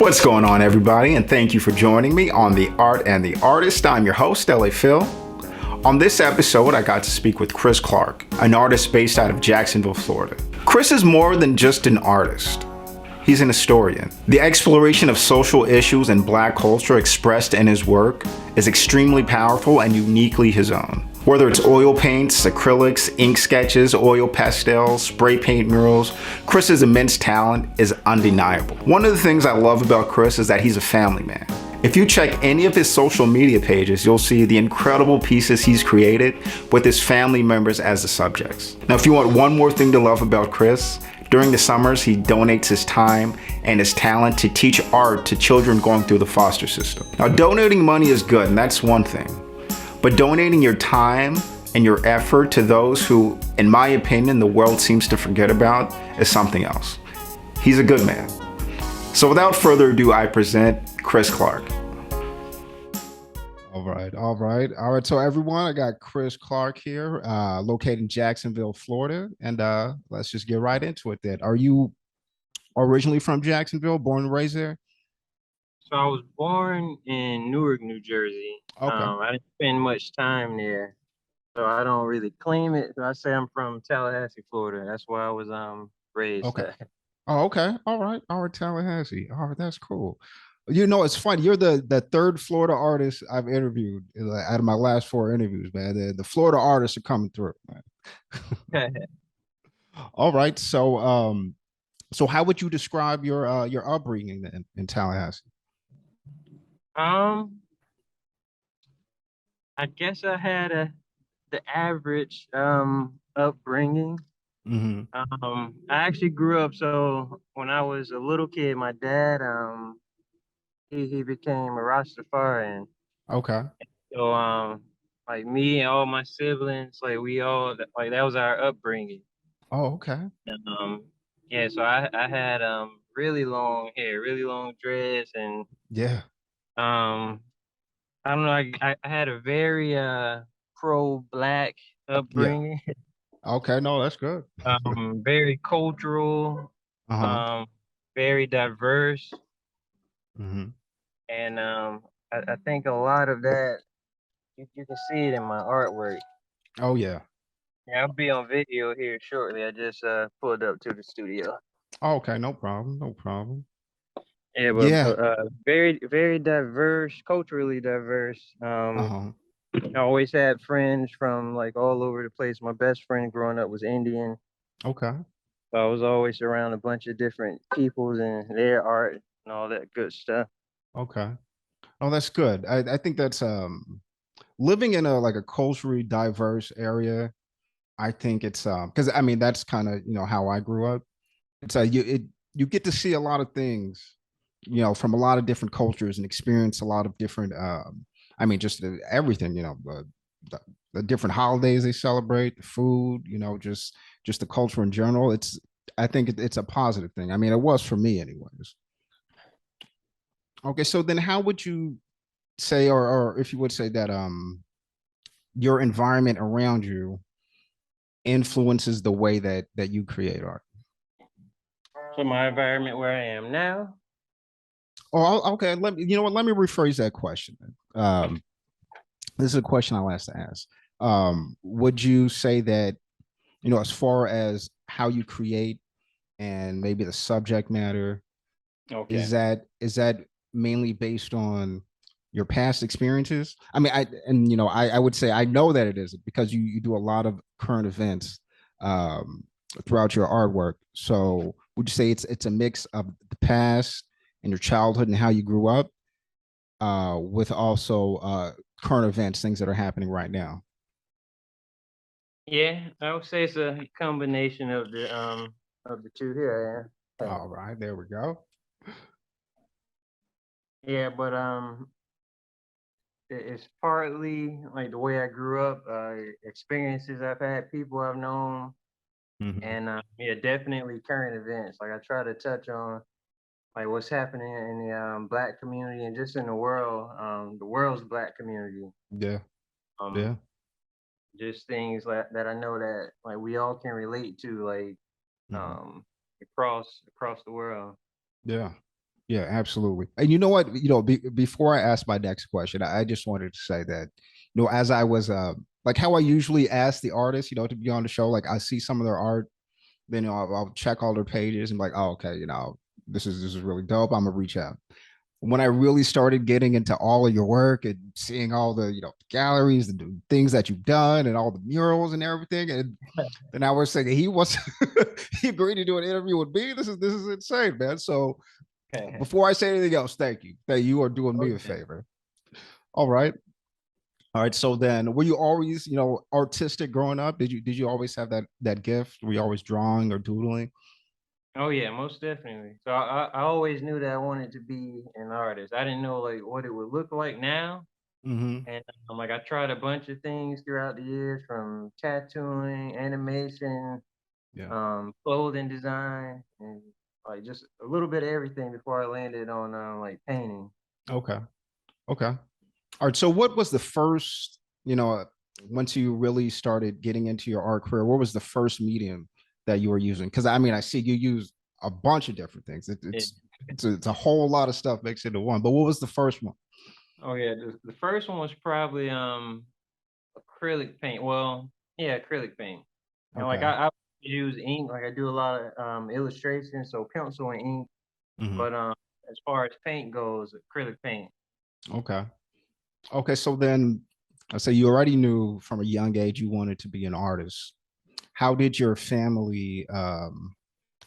What's going on, everybody? And thank you for joining me on The Art and the Artist. I'm your host, LA Phil. On this episode, I got to speak with Chris Clark, an artist based out of Jacksonville, Florida. Chris is more than just an artist. He's an historian. The exploration of social issues and Black culture expressed in his work is extremely powerful and uniquely his own. Whether it's oil paints, acrylics, ink sketches, oil pastels, spray paint murals, Chris's immense talent is undeniable. One of the things I love about Chris is that he's a family man. If you check any of his social media pages, you'll see the incredible pieces he's created with his family members as the subjects. Now, if you want one more thing to love about Chris, during the summers, he donates his time and his talent to teach art to children going through the foster system. Now, donating money is good, and that's one thing. But donating your time and your effort to those who, in my opinion, the world seems to forget about is something else. He's a good man. So without further ado, I present Chris Clark. All right. So everyone, I got Chris Clark here, located in Jacksonville, Florida, and let's just get right into it. Then, are you originally from Jacksonville, born and raised there? So I was born in Newark, New Jersey. Okay. I didn't spend much time there, so I don't really claim it. So I say I'm from Tallahassee, Florida. That's where I was raised. Okay. Oh, okay. All right. Tallahassee. All right, that's cool. You know, it's funny. You're the third Florida artist I've interviewed out of my last 4 interviews, man. The Florida artists are coming through, man. All right. So how would you describe your upbringing in Tallahassee? I guess I had the average upbringing. Mm-hmm. I actually grew up. So when I was a little kid, my dad he became a Rastafarian. Okay. So like me and all my siblings, like we all like that was our upbringing. Oh, okay. And, yeah, so I had really long hair, really long dreads, and Yeah. um I don't know, I had a very pro black Yeah. upbringing. Okay. No, that's good. Very cultural, Uh-huh. um, very diverse, Mm-hmm. and I think a lot of that you can see it in my artwork. Oh, yeah. Yeah, I'll be on video here shortly. I just pulled up to the studio. Oh, okay. No problem. No problem. Yeah, but Yeah. very, very diverse, culturally diverse. Uh-huh. I always had friends from like all over the place. My best friend growing up was Indian, Okay. so I was always around a bunch of different peoples and their art and all that good stuff. Okay. Oh, that's good. I think that's living in a culturally diverse area. I think it's because I mean that's kind of how I grew up. It's you get to see a lot of things, from a lot of different cultures and experience a lot of different I mean just everything, the, the different holidays they celebrate, the food, just the culture in general. I think it's a positive thing. I mean, it was for me anyways. Okay, so then how would you say, or if you would say that your environment around you influences the way that you create art? So my environment where I am now. Oh, okay. Let me rephrase that question. This is a question I last to ask. Would you say that, as far as how you create and maybe the subject matter, Okay. is that mainly based on your past experiences? I mean, I would say I know that it is because you do a lot of current events throughout your artwork. So would you say it's a mix of the past and your childhood and how you grew up, with also current events, things that are happening right now? Yeah, I would say it's a combination of the two. Here I am. All right, there we go. Yeah, but it's partly like the way I grew up, experiences I've had, people I've known, Mhm. and yeah, definitely current events. Like I try to touch on like what's happening in the black community and just in the world's black community. Yeah, Um, yeah. just things that I know that like we all can relate to, like Mhm. across the world. Yeah. Yeah, absolutely. And you know what? Before I ask my next question, I just wanted to say that, as I was like how I usually ask the artists, to be on the show, like I see some of their art, then I'll check all their pages and be like, oh, okay, this is really dope. I'm gonna reach out. When I really started getting into all of your work and seeing all the galleries, the things that you've done, and all the murals and everything, and then I was saying he was he agreed to do an interview with me. This is insane, man. So before I say anything else, thank you. That you are doing me a Okay. favor. All right. All right. So then were you always, artistic growing up? Did you always have that gift? Were you always drawing or doodling? Oh yeah, most definitely. So I always knew that I wanted to be an artist. I didn't know like what it would look like now. Mm-hmm. And like I tried a bunch of things throughout the years, from tattooing, animation, Yeah. clothing design, and like just a little bit of everything before I landed on like painting. Okay. Okay. All right. So what was the first, once you really started getting into your art career, what was the first medium that you were using? Because I mean, I see you use a bunch of different things. Yeah. It's a whole lot of stuff mixed into one. But what was the first one? Oh yeah, the first one was probably acrylic paint. Well, yeah, acrylic paint. And like Okay. I use ink, like I do a lot of illustration, so pencil and ink. Hmm. But as far as paint goes, acrylic paint. Okay. Okay. So then I say you already knew from a young age you wanted to be an artist. How did your family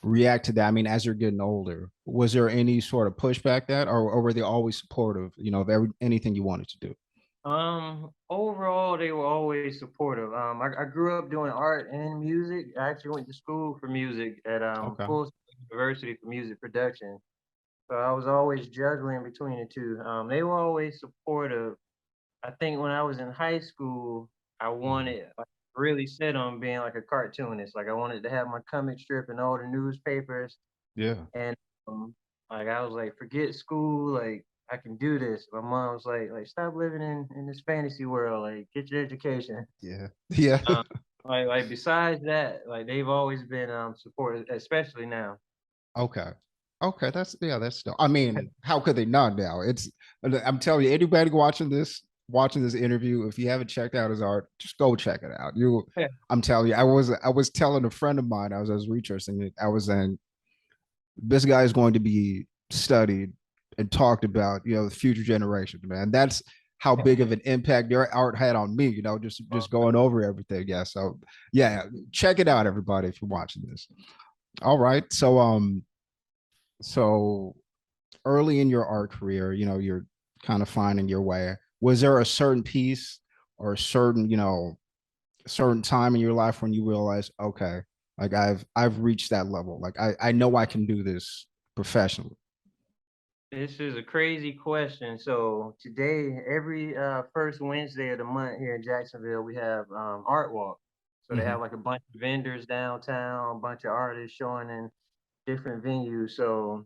react to that? I mean, as you're getting older, was there any sort of pushback that, or were they always supportive, of anything you wanted to do? Overall, they were always supportive. I grew up doing art and music. I actually went to school for music at Okay. Full Sail University for music production. So I was always juggling between the two. They were always supportive. I think when I was in high school, I Mhm. wanted like really set on being like a cartoonist. Like I wanted to have my comic strip in all the newspapers. Yeah. And like I was like, forget school, like I can do this. My mom was like stop living in this fantasy world, like get your education. Yeah. Yeah. Um, like besides that, like they've always been supportive, especially now. Okay. Okay. That's still, I mean, how could they not now? I'm telling you, anybody watching this interview, if you haven't checked out his art, just go check it out. I'm telling you, I was telling a friend of mine, I was researching it. I was saying, this guy is going to be studied and talked about, the future generations, man. That's how big of an impact your art had on me, just going over everything. Yeah. So yeah, check it out, everybody, if you're watching this. All right. So early in your art career, you're kind of finding your way. Was there a certain piece or a certain time in your life when you realized, okay, like I've reached that level. Like I know I can do this professionally. This is a crazy question. So today, every first Wednesday of the month here in Jacksonville, we have art walk. So they have Hmm. like a bunch of vendors downtown, a bunch of artists showing in different venues. So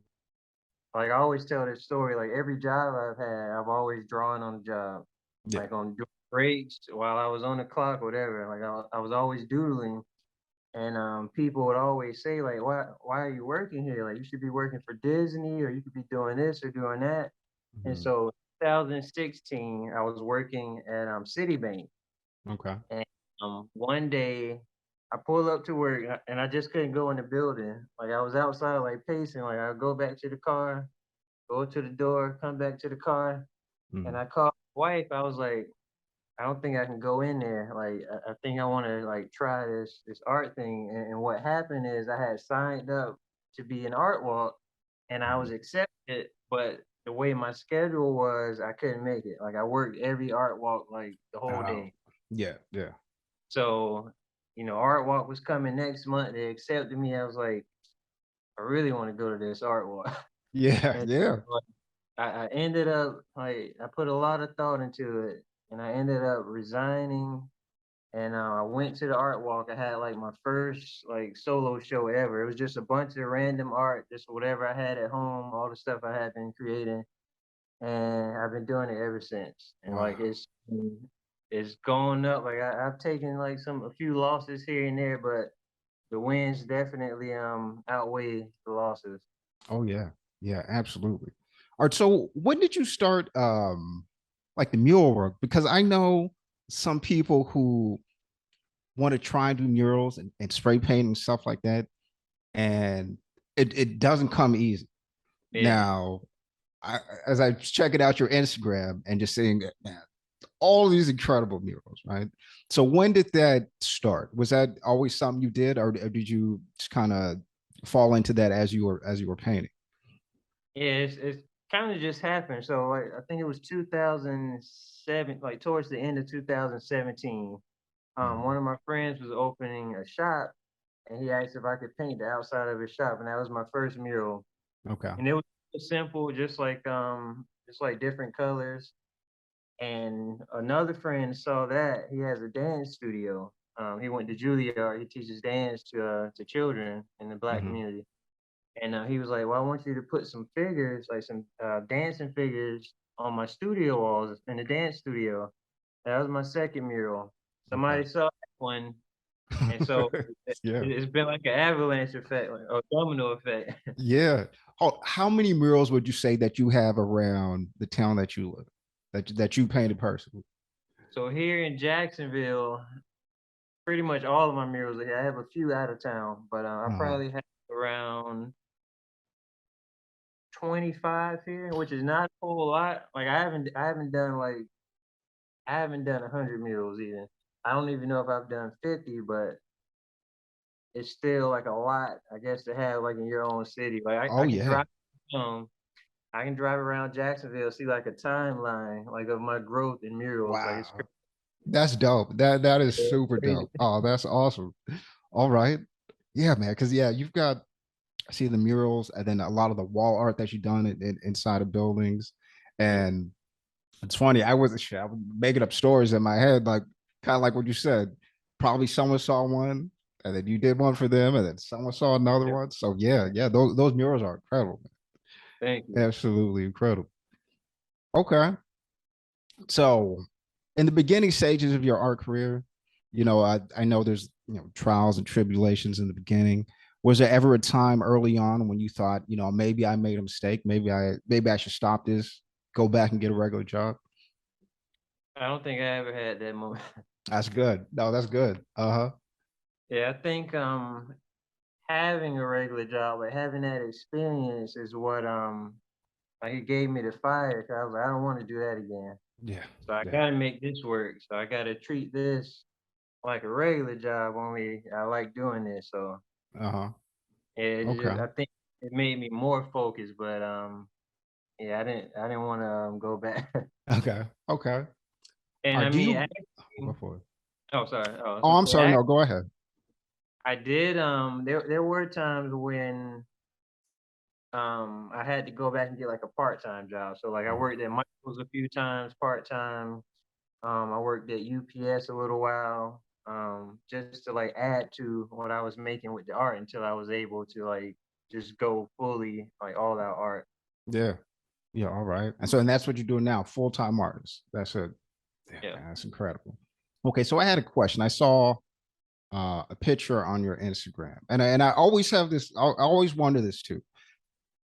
like I always tell this story, like every job I've had, I've always drawn on the job, Yeah. like on breaks while I was on the clock, whatever. Like I was always doodling, and people would always say like, why are you working here? Like you should be working for Disney, or you could be doing this or doing that. And Hmm. so 2016, I was working at Citibank, Okay. and one day I pulled up to work and I just couldn't go in the building. Like I was outside, like pacing. Like I go back to the car, go to the door, come back to the car, and Hmm. I called my wife. I was like, I don't think I can go in there. Like I think I want to like try this art thing. And what happened is I had signed up to be an art walk, and I was Hmm. accepted. But the way my schedule was, I couldn't make it. Like I worked every art walk like the whole Oh, day. yeah, yeah, So art walk was coming next month. They accepted me. I was like, I really want to go to this art walk. yeah, And yeah. I ended up like I put a lot of thought into it, and I ended up resigning. And I went to the art walk. I had like my first like solo show ever. It was just a bunch of random art, just whatever I had at home, all the stuff I had been creating, and I've been doing it ever since. And Wow. like it's going up. Like I've taken like a few losses here and there, but the wins definitely outweigh the losses. Oh yeah. Yeah, absolutely. All right. So when did you start like the mural work? Because I know some people who want to try and do murals and spray paint and stuff like that, and it doesn't come easy. Yeah. Now, as I checking out your Instagram and just seeing man, all these incredible murals, right? So when did that start? Was that always something you did, or did you just kind of fall into that as you were painting? Yeah, it's kind of just happened. So like I think it was 2007, like towards the end of 2017. Mhm. One of my friends was opening a shop, and he asked if I could paint the outside of his shop, and that was my first mural. Okay. And it was simple, just like different colors. And another friend saw that he has a dance studio. He went to Juilliard. He teaches dance to children in the black Hmm. community. And he was like, "Well, I want you to put some figures, like some dancing figures, on my studio walls in the dance studio." That was my second mural. Okay. Somebody saw that one, and so Yeah. it's been like an avalanche effect, like a domino effect. Yeah. Oh, how many murals would you say that you have around the town that you live, that you painted personally? So here in Jacksonville, pretty much all of my murals are here. I have a few out of town, but I Uh-huh. probably have around 25 here, which is not a whole lot. Like I haven't done 100 murals even. I don't even know if I've done 50, but it's still like a lot, I guess, to have like in your own city. Like Oh yeah. um I can drive around Jacksonville, see like a timeline like of my growth in murals. Like it's Wow. That's dope. That is super crazy. dope. Oh, that's awesome. All right. Yeah, man. Cause yeah, you've got I see the murals and then a lot of the wall art that you've done inside of buildings. Yeah. And it's funny, I was making up stories in my head, like kind of like what you said. Probably someone saw one, and then you did one for them, and then someone saw another Yep. one. So yeah, yeah, those murals are incredible. Thank you. Absolutely incredible. Okay. So in the beginning stages of your art career, I know there's trials and tribulations in the beginning. Was there ever a time early on when you thought, maybe I made a mistake, maybe I should stop this, go back and get a regular job? I don't think I ever had that moment. That's good. No, that's good. Uh-huh. Yeah, I think having a regular job, like having that experience is what like it gave me the fire. 'Cause I was like, I don't want to do that again. Yeah. So I Yeah. gotta make this work. So I gotta treat this like a regular job. Only I like doing this. So Uh-huh. yeah, Okay. I think it made me more focused. But yeah, I didn't want to go back. Okay. Okay. All And right. I Do mean, you actually, go for it? oh sorry, oh I was Oh, gonna I'm say, sorry. No, go ahead. I did. There were times when I had to go back and get like a part-time job. So like I Mhm. worked at Michael's a few times part-time. I worked at UPS a little while, just to like add to what I was making with the art until I was able to like just go fully like all out art. Yeah. Yeah. All right. And that's what you're doing now, full-time artist. That's it. Yeah, Yeah. man, that's incredible. Okay, so I had a question. I saw a picture on your Instagram, and I always have this. I always wonder this too.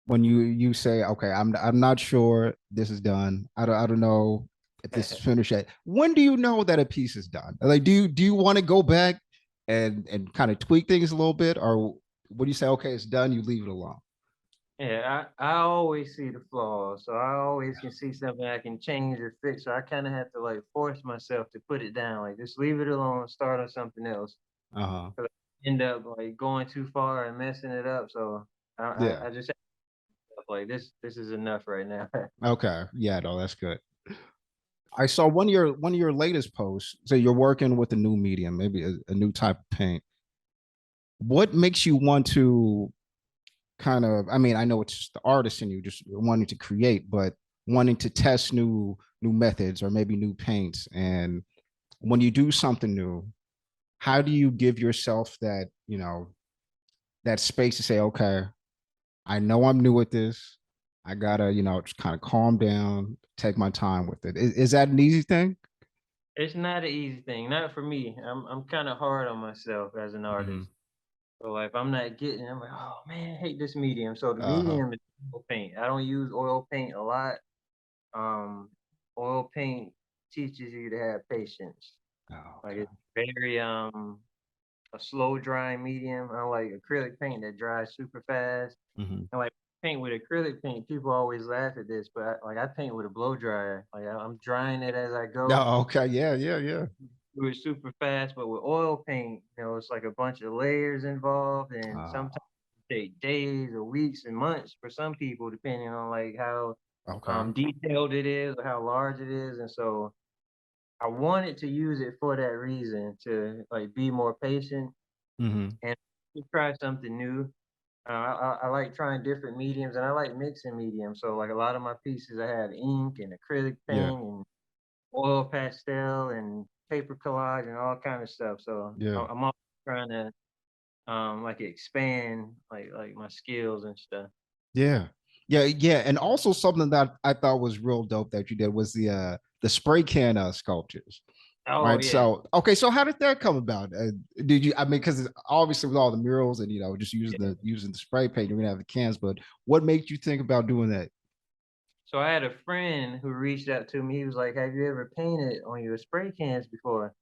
When you say, "Okay, I'm not sure this is done. I don't know if this is finished yet." When do you know that a piece is done? Like, do you want to go back and kind of tweak things a little bit, or when you say, "Okay, it's done," you leave it alone? Yeah, I always see the flaws, so I always can see something I can change or fix. So I kind of have to like force myself to put it down, like just leave it alone, start on something else. Uh huh. 'Cause I end up like going too far and messing it up. So Yeah. I just have to, like this is enough right now. Okay. Yeah. No, that's good. I saw one of your latest posts. So you're working with a new medium, maybe a new type of paint. What makes you want to kind of? I mean, I know it's just the artist in you just wanting to create, but wanting to test new methods or maybe new paints. And when you do something new, how do you give yourself that space to say, okay, I know I'm new at this. I gotta, just kind of calm down, take my time with it. Is that an easy thing? It's not an easy thing, not for me. I'm kind of hard on myself as an Hmm. artist. So like if I'm not getting, I'm like, oh man, I hate this medium. So the Uh-huh. medium is oil paint. I don't use oil paint a lot. Um, Oil paint teaches you to have patience. Oh, Like okay. it's very a slow drying medium. I like acrylic paint that dries super fast. Mhm. And like paint with acrylic paint, people always laugh at this, but I paint with a blow dryer. Like I'm drying it as I go. No, okay. Yeah, yeah, yeah. Do it super fast, but with oil paint, it's like a bunch of layers involved, and sometimes Oh, it take days or weeks and months for some people, depending on like how okay. detailed it is or how large it is. And so I wanted to use it for that reason to like be more patient Mhm. and to try something new. I like trying different mediums and I like mixing mediums. So like a lot of my pieces, I have ink and acrylic Yeah, paint and oil pastel and paper collage and all kind of stuff. So yeah. I'm always trying to like expand like my skills and stuff. Yeah. Yeah, yeah. And also something that I thought was real dope that you did was the spray can sculptures. Oh Right. yeah. So, okay. So how did that come about? Did you, I mean, because obviously with all the murals and, just Yeah. using the spray paint, you're gonna have the cans, but what made you think about doing that? So I had a friend who reached out to me. He was like, "Have you ever painted on your spray cans before?"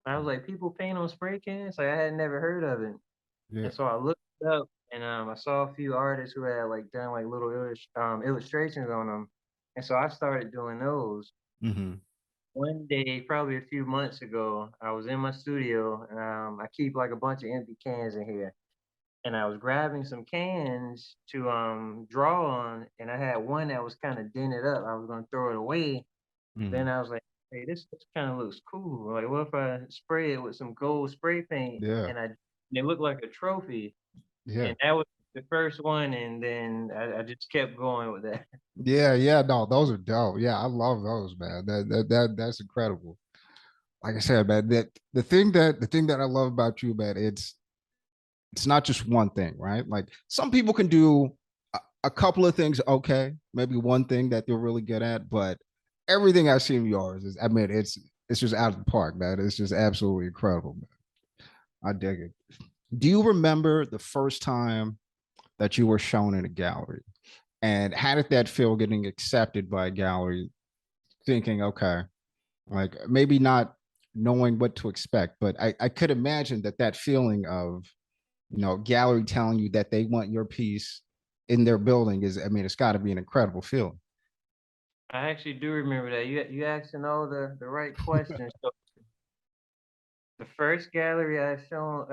And I was like, "People paint on spray cans?" Like I had never heard of it. Yeah. And so I looked it up and I saw a few artists who had like done like little illustrations on them. And so I started doing those. Mm-hmm. One day, probably a few months ago, I was in my studio and I keep like a bunch of empty cans in here. And I was grabbing some cans to draw on, and I had one that was kind of dented up. I was gonna throw it away. Mm-hmm. Then I was like, "Hey, this kind of looks cool. Like, what if I spray it with some gold spray paint?" Yeah. And it looked like a trophy. Yeah. And that was the first one, and then I just kept going with that. Yeah. Yeah. No, those are dope. Yeah, I love those, man. That's incredible. Like I said, man, that the thing that I love about you, man, it's not just one thing, right? Like some people can do a couple of things okay, maybe one thing that they're really good at, but everything I see of yours is, I mean, it's just out of the park, man. It's just absolutely incredible, man. I dig it. Do you remember the first time that you were shown in a gallery? And how did that feel getting accepted by a gallery, thinking, okay, like maybe not knowing what to expect, but I could imagine that feeling of, gallery telling you that they want your piece in their building is, I mean, it's got to be an incredible feeling. I actually do remember that. You asking all the right questions. So the first gallery I showed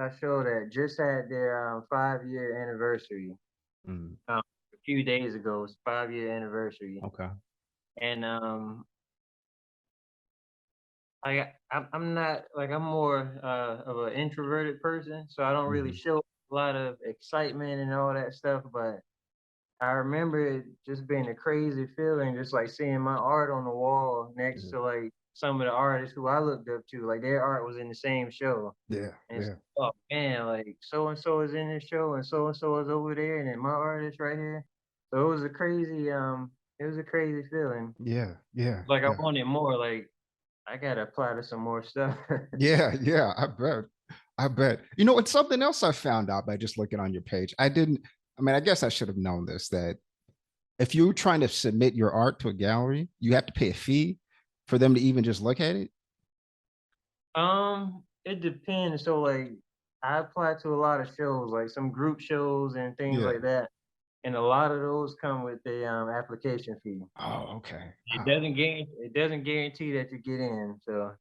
at just had their 5 year anniversary. Mm, A few days ago, it's 5 year anniversary, okay. and I'm not like I'm more of an introverted person, so I don't really Mhm. show a lot of excitement and all that stuff. But I remember it just being a crazy feeling, just like seeing my art on the wall next Yeah. to like some of the artists who I looked up to, like their art was in the same show. Yeah. And it's Yeah. oh man, like so and so is in this show and so is over there, and then my artist right here. So it was a crazy feeling. Yeah. Yeah. Like I Yeah. wanted more. Like I gotta apply to some more stuff. Yeah. Yeah. I bet. I bet. It's something else I found out by just looking on your page. I mean, I guess I should have known this, that if you're trying to submit your art to a gallery, you have to pay a fee for them to even just look at it. It depends. So like I apply to a lot of shows, like some group shows and things Yeah. like that. And a lot of those come with a application fee. Oh, okay. It doesn't guarantee that you get in. So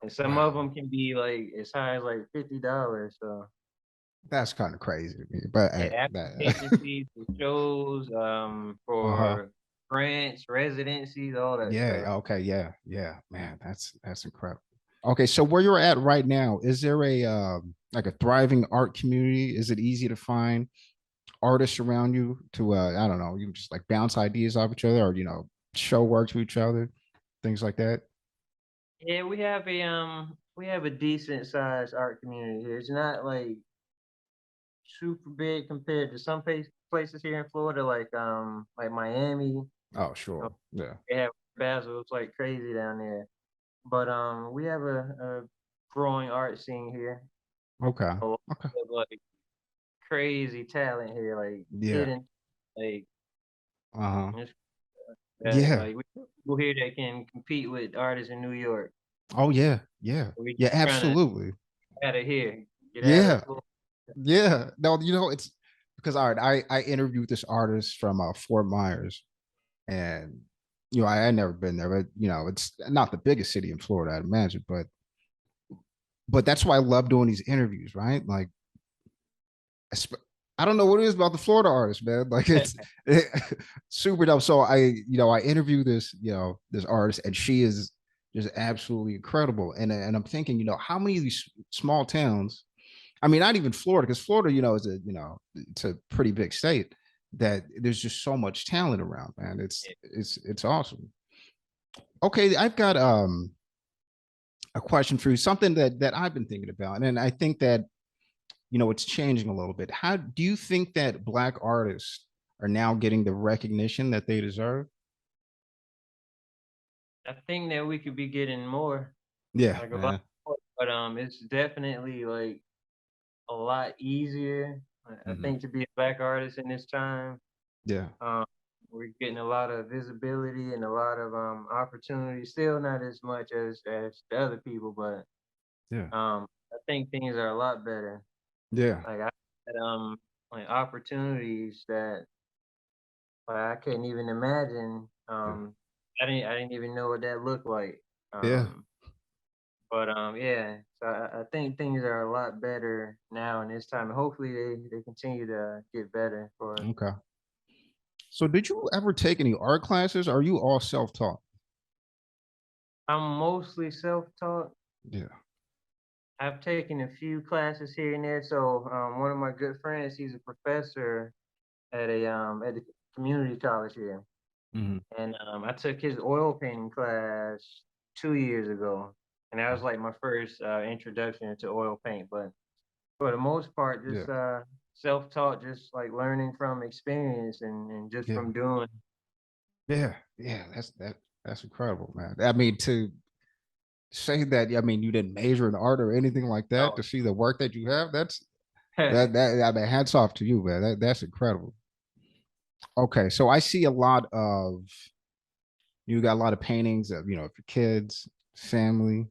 and some of Wow. them can be like as high as like $50. So That's kind of crazy to me, but hey, yeah, that, application fees for shows, uh-huh. for grants, residencies, all that Yeah, stuff. okay, yeah, yeah, man, that's incredible. Okay, so where you're at right now, is there a like a thriving art community? Is it easy to find artists around you to I don't know, you can just like bounce ideas off each other, or show work to each other, things like that? Yeah, we have a decent sized art community here. It's not like super big compared to some places here in Florida, like Miami. Oh, sure. Yeah. They have Basil, it's like crazy down there. But we have a growing art scene here. Okay. A lot Okay. of like crazy talent here, like Yeah. hidden, like Uh-huh. it's, Yeah. like we people here that can compete with artists in New York. Oh yeah. Yeah. We Yeah, trying to absolutely. get out of here, get out of Yeah. Florida. Yeah. No, it's because all right, I interviewed this artist from Fort Myers, and I had never been there, but it's not the biggest city in Florida, I'd imagine, but that's why I love doing these interviews, right? Like I don't know what it is about the Florida artists, man. Like it, super dope. So I interview this, this artist, and she is just absolutely incredible. And I'm thinking, how many of these small towns, I mean, not even Florida, because Florida, is it's a pretty big state, that there's just so much talent around, man. It's awesome. Okay, I've got a question for you, something that I've been thinking about, and I think that it's changing a little bit. How do you think that Black artists are now getting the recognition that they deserve? I think that we could be getting more, Yeah, like a lot man. more, but it's definitely like a lot easier. I Hmm. think to be a Black artist in this time, Yeah, um, we're getting a lot of visibility and a lot of opportunity. Still not as much as the other people, but yeah, I think things are a lot better. yeah, Like I had like opportunities that like I couldn't even imagine. yeah, I didn't even know what that looked like. yeah. Um, but yeah. So I think things are a lot better now in this time, and hopefully they continue to get better for us. Okay. So, did you ever take any art classes? Or are you all self-taught? I'm mostly self-taught. Yeah. I've taken a few classes here and there. So one of my good friends, he's a professor at the community college here, Hmm. and I took his oil painting class 2 years ago, and that was like my first introduction to oil paint. But for the most part, Yeah, just self-taught, just like learning from experience and just yeah, from doing. yeah, yeah. That's incredible, man. I mean, to say that, I mean, you didn't major in art or anything like that, No. to see the work that you have, that I mean, hats off to you, man. That's incredible. Okay, so I see a lot of you got a lot of paintings of of your kids, family.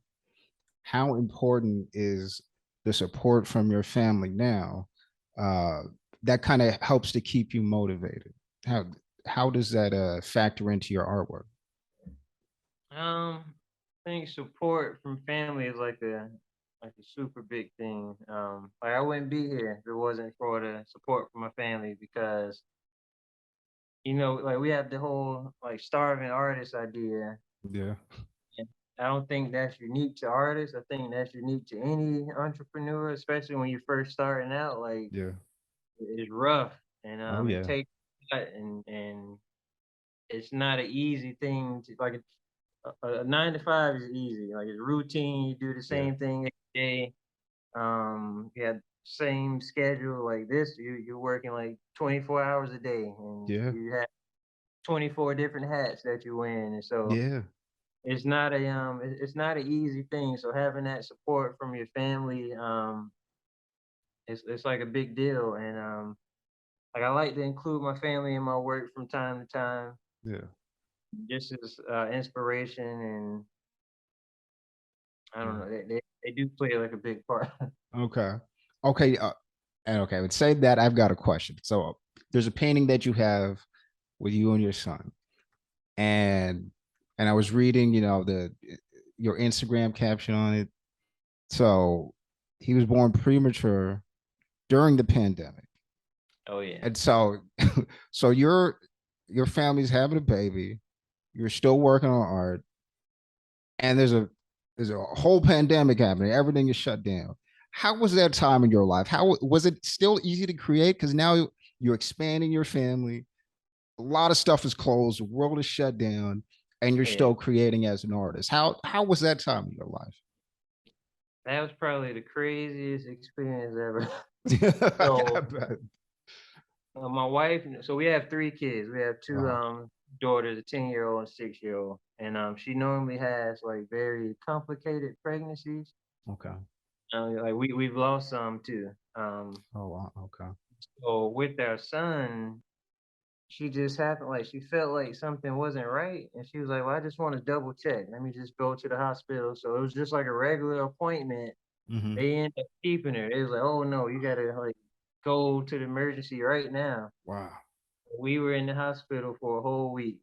How important is the support from your family now? Uh, that kind of helps to keep you motivated. How does that factor into your artwork? I think support from family is like a super big thing. Like I wouldn't be here if it wasn't for the support from my family because like we have the whole like starving artist idea. Yeah, And I don't think that's unique to artists. I think that's unique to any entrepreneur, especially when you're first starting out. Like yeah. it's rough and Oh it yeah, takes and it's not an easy thing to like a 9 to 5 is easy. Like it's routine. You do the yeah, same thing every day. You have same schedule like this. You're working like 24 hours a day, and yeah, you have 24 different hats that you wear, and so yeah, it's not an easy thing. So having that support from your family, it's like a big deal, and like I like to include my family in my work from time to time. yeah. Just as inspiration, and I don't Yeah. know, they do play like a big part. Okay. Okay. And okay, but say that I've got a question. So there's a painting that you have with you and your son, and I was reading, the your Instagram caption on it. So he was born premature during the pandemic, Oh yeah, and so so your family's having a baby. You're still working on art, and there's a whole pandemic happening. Everything is shut down. How was that time in your life? How was it still easy to create? Because now you're expanding your family. A lot of stuff is closed. The world is shut down, and you're yeah. still creating as an artist. How was that time in your life? That was probably the craziest experience ever. I So bet. my wife, so we have 3 kids. We have two Uh, daughters, a 10-year-old and 6-year-old, and she normally has like very complicated pregnancies. okay. Like we've lost some too. Oh, wow. Okay. So with our son, she just happened like she felt like something wasn't right, and she was like, "Well, I just want to double check. Let me just go to the hospital." So it was just like a regular appointment. Hmm. They ended up keeping her. They was like, "Oh no, you gotta like go to the emergency right now." Wow. We were in the hospital for a whole week.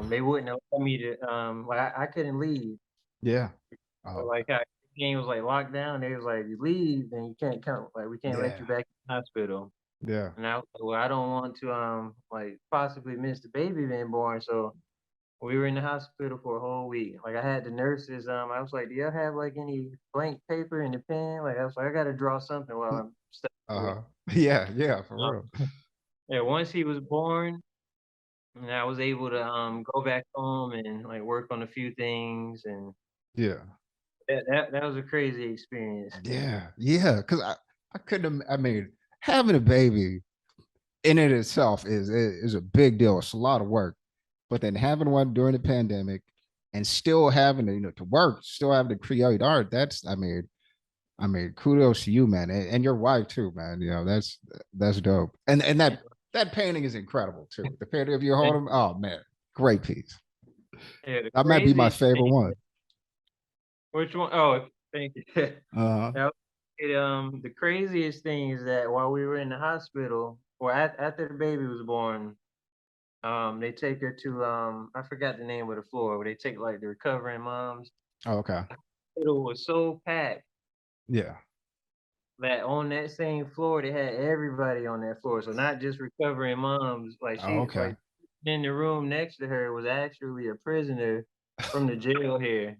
They wouldn't allow me to like I couldn't leave. Yeah. But Oh, like how the game was like locked down, they was like, "You leave, then you can't come. Like we can't let yeah. you back in the hospital." Yeah. And I was like, "Well, I don't want to like possibly miss the baby being born." So we were in the hospital for a whole week. Like I had the nurses. I was like, "Do y'all have like any blank paper and a pen?" Like I was like, "I got to draw something while I'm stuck here." Uh-huh. Yeah. Yeah. For real. Yeah. Once he was born, and I was able to go back home and like work on a few things, and Yeah. that was a crazy experience. Yeah. Yeah. Because I couldn't. I mean, having a baby in it itself is a big deal. It's a lot of work. But then having one during the pandemic and still having to, to work, still having to create art, that's I mean, kudos to you, man. And your wife too, man. That's dope. And that painting is incredible too. The painting of you hold him, oh man, great piece. Yeah, the That might be my craziest favorite thing. one. Which one? Oh, thank you. Uh-huh. Now, the craziest thing is that while we were in the hospital, or after the baby was born, they take her to I forgot the name of the floor where they take like the recovering moms. Oh, okay. It was so packed Yeah. that on that same floor they had everybody on that floor. So not just recovering moms. Like Oh, she okay. like in the room next to her was actually a prisoner from the jail here.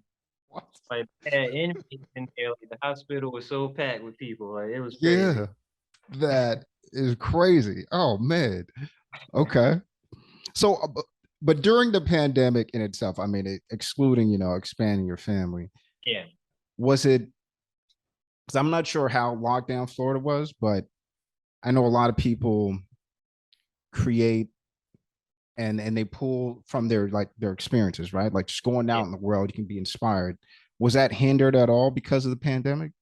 What? Like they had inmates in there. Like the hospital was so packed with people. Like it was crazy. Yeah. That is crazy. Oh man. Okay. So, but during the pandemic in itself, I mean, excluding, expanding your family, Yeah. was it? Because I'm not sure how locked down Florida was, but I know a lot of people create and they pull from their experiences, right? Like just going Yeah. out in the world, you can be inspired. Was that hindered at all because of the pandemic?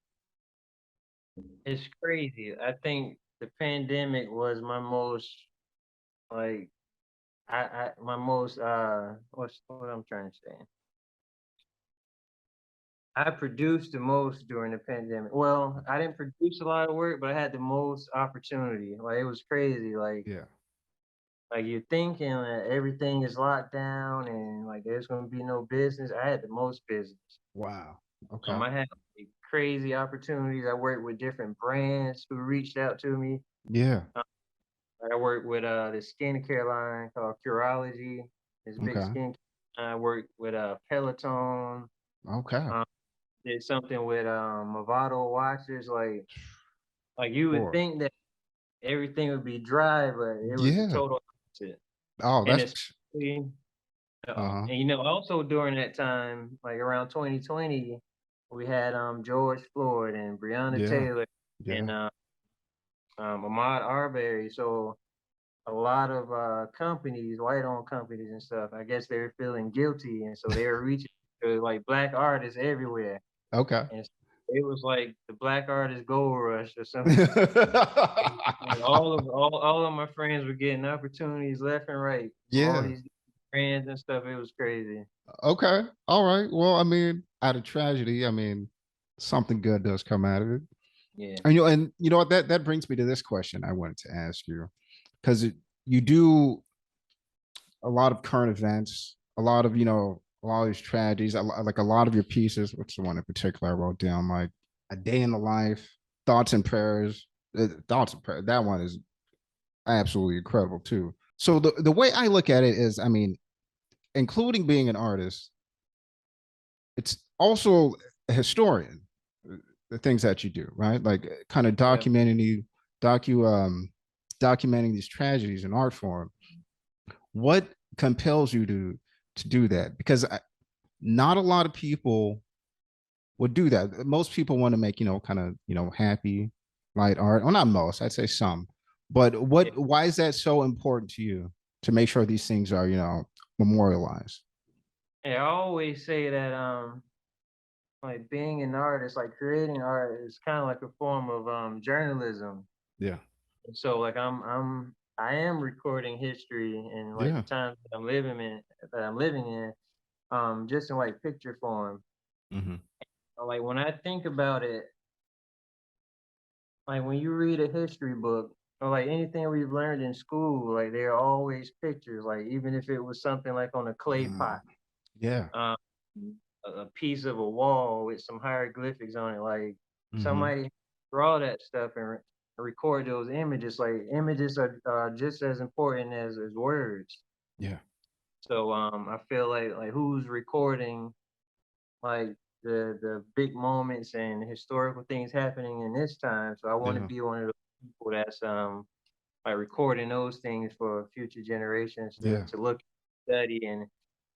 It's crazy. I think the pandemic was my most like I my most what's what I'm trying to say. I produced the most during the pandemic. Well, I didn't produce a lot of work, but I had the most opportunity. Like it was crazy. Yeah. Like you're thinking that everything is locked down and like there's gonna be no business. I had the most business. Wow. Okay. I had like, crazy opportunities. I worked with different brands who reached out to me. Yeah. I work with this skincare line called Curology. This big Okay. skin. I work with Peloton. Okay. Um, did something with Movado watches. Like you would Sure. think that everything would be dry, but it was the Yeah. total opposite. Oh, And that's especially, uh-huh. and also during that time, like around 2020, we had George Floyd and Breonna Yeah. Taylor and Yeah. Ahmaud Arbery. So a lot of companies, white-owned companies and stuff, I guess they were feeling guilty, and so they were reaching to like black artists everywhere, Okay. and it was like the black artist gold rush or something. And all of my friends were getting opportunities left and right from all Yeah. these brands and stuff. It was crazy. Okay. All right. Well, I mean, out of tragedy, I mean, something good does come out of it. Yeah, And you know what? That brings me to this question I wanted to ask you, because you do a lot of current events, a lot of a lot of these tragedies, like a lot of your pieces. What's the one in particular I wrote down? Like a day in the life, thoughts and prayers. Thoughts and prayers. That one is absolutely incredible too. So the way I look at it is, I mean, including being an artist, it's also a historian. The things that you do, right? Like kind of yeah. docu documenting these tragedies in art form. What compels you to do that? Because not a lot of people would do that. Most people want to make kind of happy, light art. Well, not most. I'd say some. But Yeah. what? Why is that so important to you to make sure these things are memorialized? Yeah, I always say that like being an artist, like creating art is kind of like a form of journalism. Yeah. So like I am recording history and like the Yeah. times that I'm living in, just in like picture form. Hmm. Like when I think about it, like when you read a history book or like anything we've learned in school, like there are always pictures. Like even if it was something like on a clay pot, Yeah. um, a piece of a wall with some hieroglyphics on it, like Hmm. somebody draw that stuff and record those images. Like images are just as important as words. Yeah. So I feel like who's recording like the big moments and historical things happening in this time. So I want to Yeah. be one of those people that's like recording those things for future generations Yeah. to look, study, and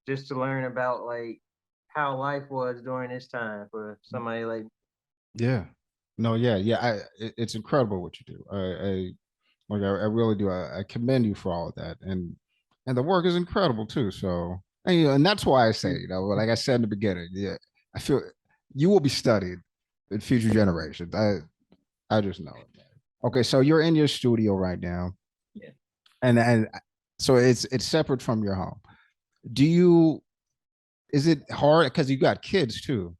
just to learn about like how life was during this time for somebody like. Yeah. No, yeah, yeah. It's incredible what you do. I really do. I commend you for all of that, and the work is incredible too. So, and, and that's why I say, like I said in the beginning, yeah, I feel you will be studied in future generations. I just know it. Okay, so you're in your studio right now, Yeah. and so it's separate from your home. Do you? Is it hard because you got kids too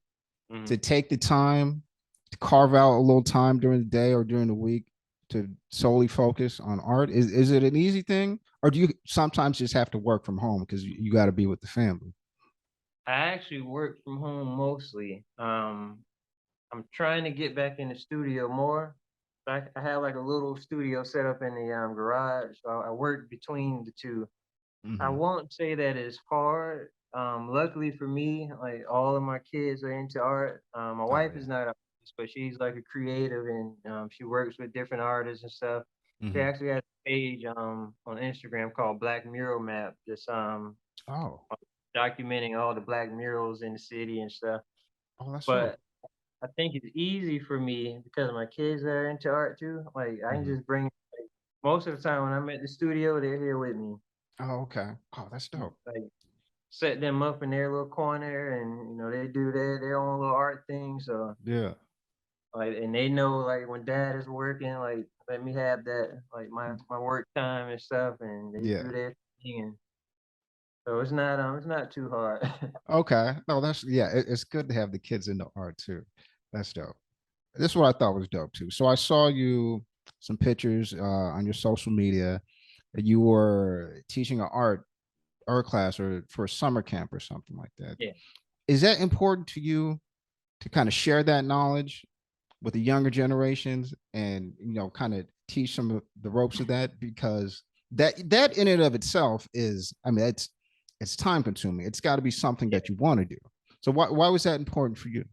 Hmm. to take the time to carve out a little time during the day or during the week to solely focus on art? Is it an easy thing, or do you sometimes just have to work from home because you got to be with the family? I actually work from home mostly. I'm trying to get back in the studio more. I have like a little studio set up in the garage. So I work between the two. I Hmm. won't say that it's hard. Luckily for me, like all of my kids are into art. My Oh wife is not an artist, but she's like a creative and she works with different artists and stuff. yeah. She Hmm. actually has a page on Instagram called Black Mural Map, just Oh, documenting all the black murals in the city and stuff. oh, that's dope. But I think it's easy for me because my kids are into art too. Like I can Hmm. just bring most of the time when I'm at the studio, they're here with me. Oh, okay. Oh, that's dope. Like set them up in their little corner and they do their own little art thing. So Yeah. like and they know like when dad is working, like let me have that like my work time and stuff and they Yeah. do their thing and so it's not too hard. Okay. No, that's yeah. It's good to have the kids into art too. That's dope. This is what I thought was dope too. So I saw you some pictures on your social media that you were teaching an art class or for a summer camp or something like that. Yeah. Is that important to you to kind of share that knowledge with the younger generations and kind of teach some of the ropes of that? Because that in and of itself is, I mean, it's time consuming. It's got to be something Yeah. that you want to do. So why was that important for you?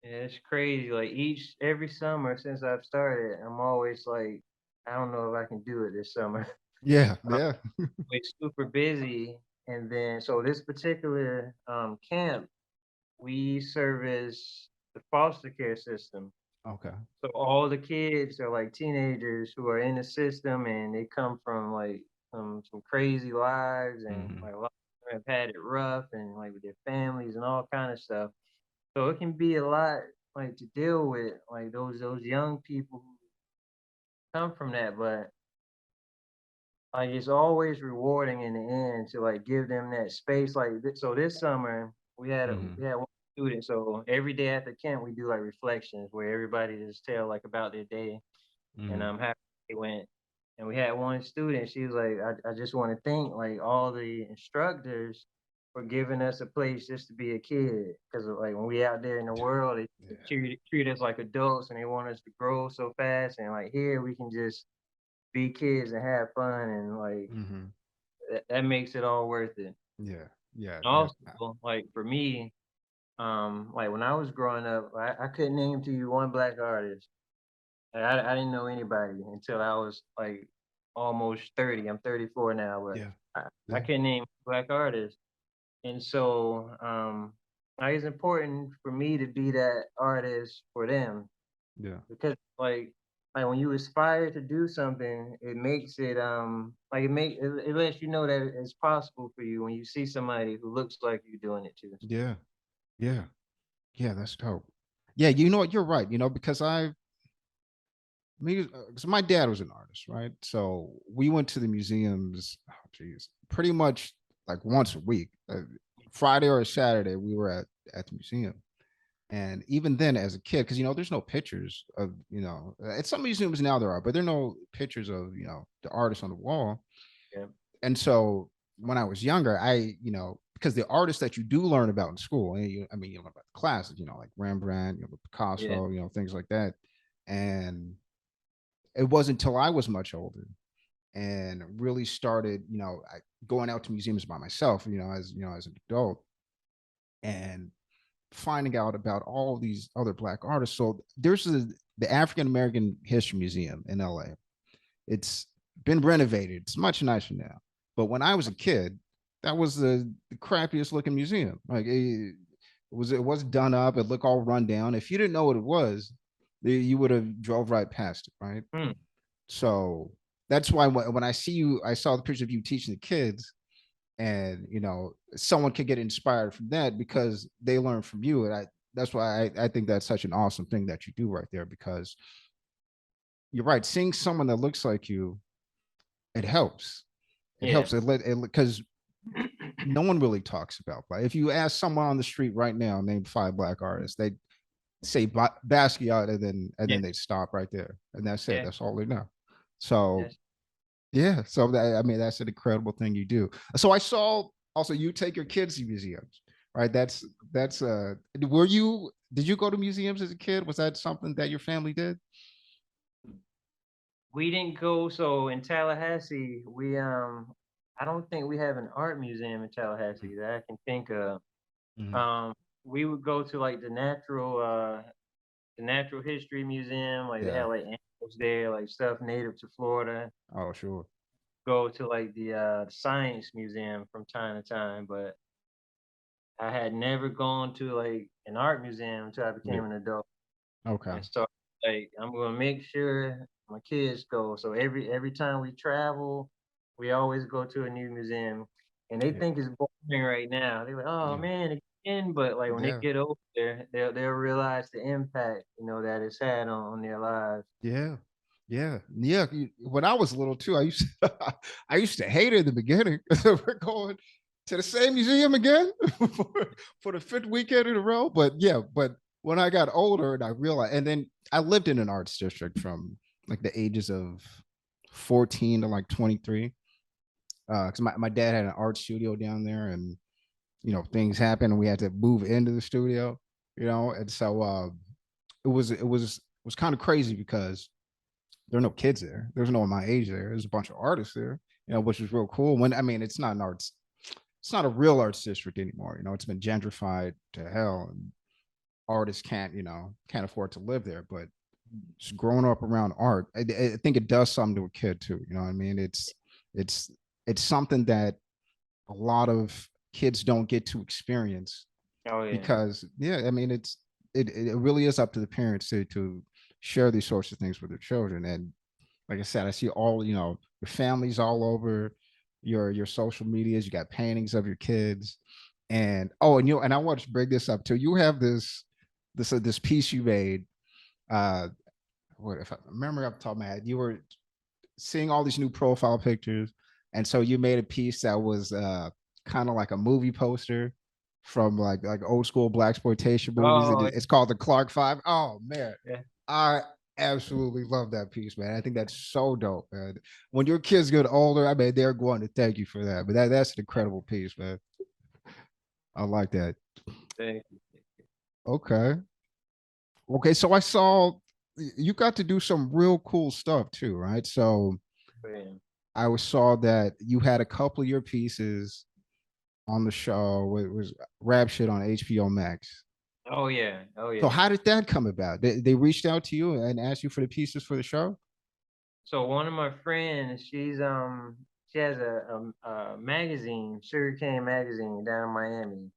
Yeah, it's crazy. Like every summer since I've started, I'm always like, I don't know if I can do it this summer. Yeah, yeah. It's super busy. And then so this particular camp, we service the foster care system. Okay. So all the kids are like teenagers who are in the system and they come from like some crazy lives and Hmm. like a lot of them have had it rough and like with their families and all kind of stuff. So it can be a lot like to deal with like those young people who come from that, but like it's always rewarding in the end to like give them that space. Like so this summer Hmm. we had one student. So every day at the camp we do like reflections where everybody just tell like about their day and Hmm. how it went. And we had one student. She was like, I just want to thank like all the instructors for giving us a place just to be a kid. Because like when we out there in the world, they Yeah. treat us like adults and they want us to grow so fast. And like here we can just be kids and have fun and like Hmm. that makes it all worth it. Yeah. Yeah. Yeah. Also, like for me, like when I was growing up, I couldn't name to you one black artist. Like, I didn't know anybody until I was like almost 30. I'm 34 now, but Yeah. I Yeah. couldn't name black artists. And so like it's important for me to be that artist for them Yeah. because like when you aspire to do something, it makes it like it lets you know that it's possible for you when you see somebody who looks like you doing it too. Yeah. Yeah. Yeah. That's dope. Yeah. You know what? You're right. Because so my dad was an artist, right? So we went to the museums, oh, geez, pretty much like once a week. Friday or Saturday, we were at the museum. And even then, as a kid, because there's no pictures of, at some museums now there are, but there are no pictures of, the artists on the wall. Yeah. And so when I was younger, because the artists that you do learn about in school, and you learn about the classes, like Rembrandt, Yeah. Picasso, things like that. And it wasn't until I was much older and really started, going out to museums by myself, as an adult, and finding out about all these other Black artists. So there's the African American History Museum in LA. It's been renovated. It's much nicer now. But when I was a kid, that was the crappiest looking museum. Like it was done up. It looked all run down. If you didn't know what it was, you would have drove right past it, right? Hmm. So that's why when I saw the picture of you teaching the kids, and someone could get inspired from that because they learn from you, and that's why I think that's such an awesome thing that you do right there, because you're right, seeing someone that looks like you, it helps. It Yeah. helps. Because no one really talks about Black. If you ask someone on the street right now, name 5 Black artists, they say Basquiat, and then Yeah. they stop right there, and that's it. Yeah. That's all they know. So Yes. yeah, so that's an incredible thing you do. So I saw also you take your kids to museums, right? That's did you go to museums as a kid? Was that something that your family did? We didn't go. So in Tallahassee, I don't think we have an art museum in Tallahassee that I can think of. Mhm. Um, we would go to like the Natural History Museum. Like they Yeah. had like animals there, like stuff native to Florida. Oh, sure. Go to like the Science Museum from time to time, but I had never gone to like an art museum until I Yeah. became an adult. Okay. And so like I'm gonna make sure my kids go. So every time we travel, we always go to a new museum. And they Yeah. think it's boring right now. They're like, oh Yeah. man, again. But like when they Yeah. get older, they'll realize the impact, that it's had on their lives. Yeah. Yeah. Yeah. When I was little too, I used to, I used to hate it in the beginning. We're going to the same museum again for the 5th weekend in a row. But yeah, but when I got older and I realized, and then I lived in an arts district from like the ages of 14 to like 23. Because my dad had an art studio down there, and things happened and we had to move into the studio, and so it was kind of crazy because there are no kids there. There's no one my age there. There's a bunch of artists there, which was real cool. It's not an arts, it's not a real arts district anymore. It's been gentrified to hell, and artists can't afford to live there. But just growing up around art, I think it does something to a kid too. You know what I mean? It's it's something that a lot of kids don't get to experience, Oh yeah. because yeah, it really is up to the parents to share these sorts of things with their children. And like I said, I see all your families all over your social medias. You got paintings of your kids, and and I want to bring this up too. You have this piece you made. Uh, what if I remember off the top of my head? You were seeing all these new profile pictures, and so you made a piece that was kind of like a movie poster from like old school black exploitation movies. Oh It's called the Clark Five. Oh man, yeah. I absolutely love that piece, man. I think that's so dope, man. When your kids get older, they're going to thank you for that. But that's an incredible piece, man. I like that. Thank Okay. Okay, so I saw you got to do some real cool stuff too, right? So you. saw that you had a couple of your pieces on the show. It was rap shit on HBO Max. Oh yeah. Oh So yeah. how did that come about? They reached out to you and asked you for the pieces for the show? So one of my friends, she has a magazine, Sugarcane magazine down in Miami,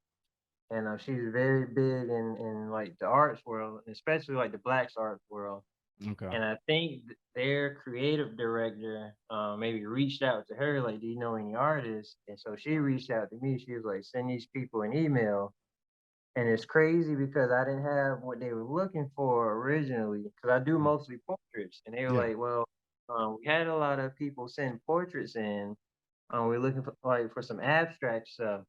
and she's very big in like the arts world, especially like the Blacks arts world. Okay. And I think their creative director maybe reached out to her like, "Do you know any artists?" And so she reached out to me. She was like, "Send these people an email." And it's crazy because I didn't have what they were looking for originally. Because I do Mm. mostly portraits, and they were Yeah. like, "Well, we had a lot of people send portraits in. We're looking for for some abstract stuff."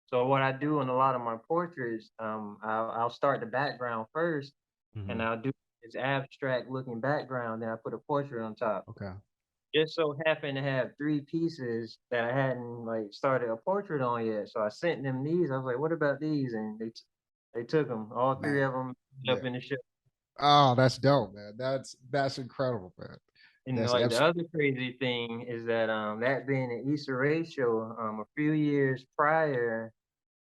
So what I do in a lot of my portraits, I'll start the background first, and Mhm. I'll do this abstract looking background. Then I put a portrait on top. Okay. Just so happened to have three pieces that I hadn't like started a portrait on yet. So I sent them these. I was like, "What about these?" And they took them. All three Man. of them up Yeah. in the show. Oh, that's dope, man. That's incredible, man. And That's like the abs- other crazy thing is that that being an Issa Rae show, a few years prior,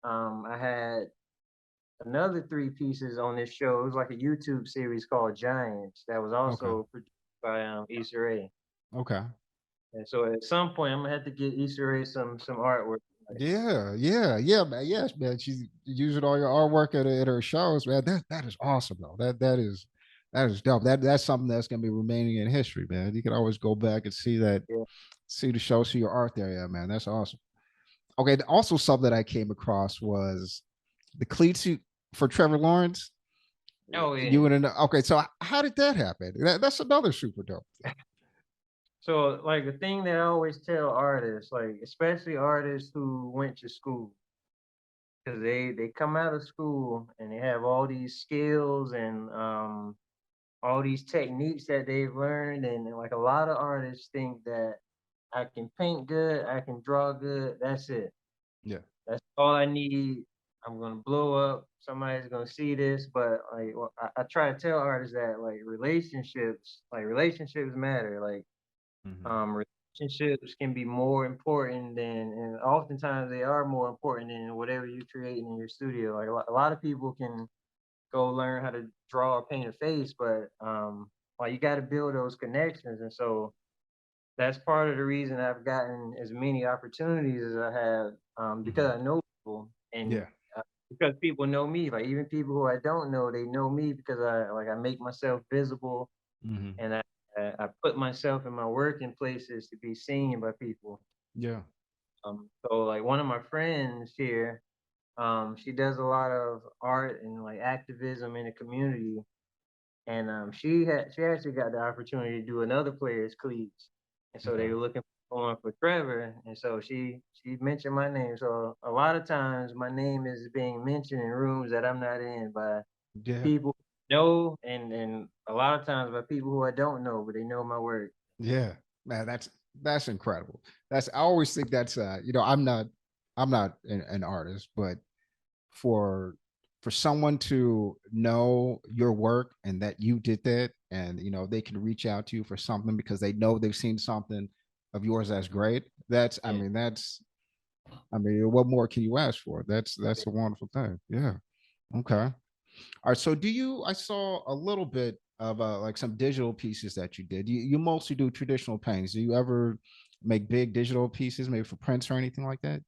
I had another three pieces on this show. It was like a YouTube series called Giants that was okay. also produced by Issa Rae. Okay. And so at some point, I'm gonna have to get Issa Rae some artwork. Like, Yeah, man. Yes, man. She's using all your artwork at her shows, man. That is awesome, though. That is dope. That's something that's gonna be remaining in history, man. You can always go back and see that, yeah. see the show, see your art there. Yeah, man. That's awesome. Okay. Also, something that I came across was the cleats for Trevor Lawrence. Oh You yeah. want to know? Okay, so how did that happen? That's another super dope. So like the thing that I always tell artists, like especially artists who went to school, because they come out of school and they have all these skills and all these techniques that they've learned, and like a lot of artists think that I can paint good, I can draw good, that's it. Yeah. That's all I need. I'm gonna blow up. Somebody's gonna see this, but like I try to tell artists that like relationships matter. Like Hmm. relationships can be more important than, and oftentimes they are more important than whatever you're creating in your studio. Like a lot of people can go learn how to draw or paint a face, but like you got to build those connections, and so that's part of the reason I've gotten as many opportunities as I have, Hmm. because I know people and Yeah. because people know me. Like even people who I don't know, they know me because I make myself visible, Hmm. and I put myself in my working places to be seen by people. Yeah. So like one of my friends here, she does a lot of art and like activism in the community, and she actually got the opportunity to do another player's cleats, and so Okay. they were looking for one for Trevor, and so she mentioned my name. So a lot of times my name is being mentioned in rooms that I'm not in by Yeah. people who know, and a lot of times by people who I don't know, but they know my work. Yeah, man, that's incredible. That's I always think that's I'm not an artist, but for for someone to know your work and that you did that, and they can reach out to you for something because they know they've seen something of yours that's great. That's I Yeah. mean that's I mean what more can you ask for? That's a wonderful thing. Yeah. Okay. All right. So do you? I saw a little bit of like some digital pieces that you did. You mostly do traditional paintings. Do you ever make big digital pieces, maybe for prints or anything like that?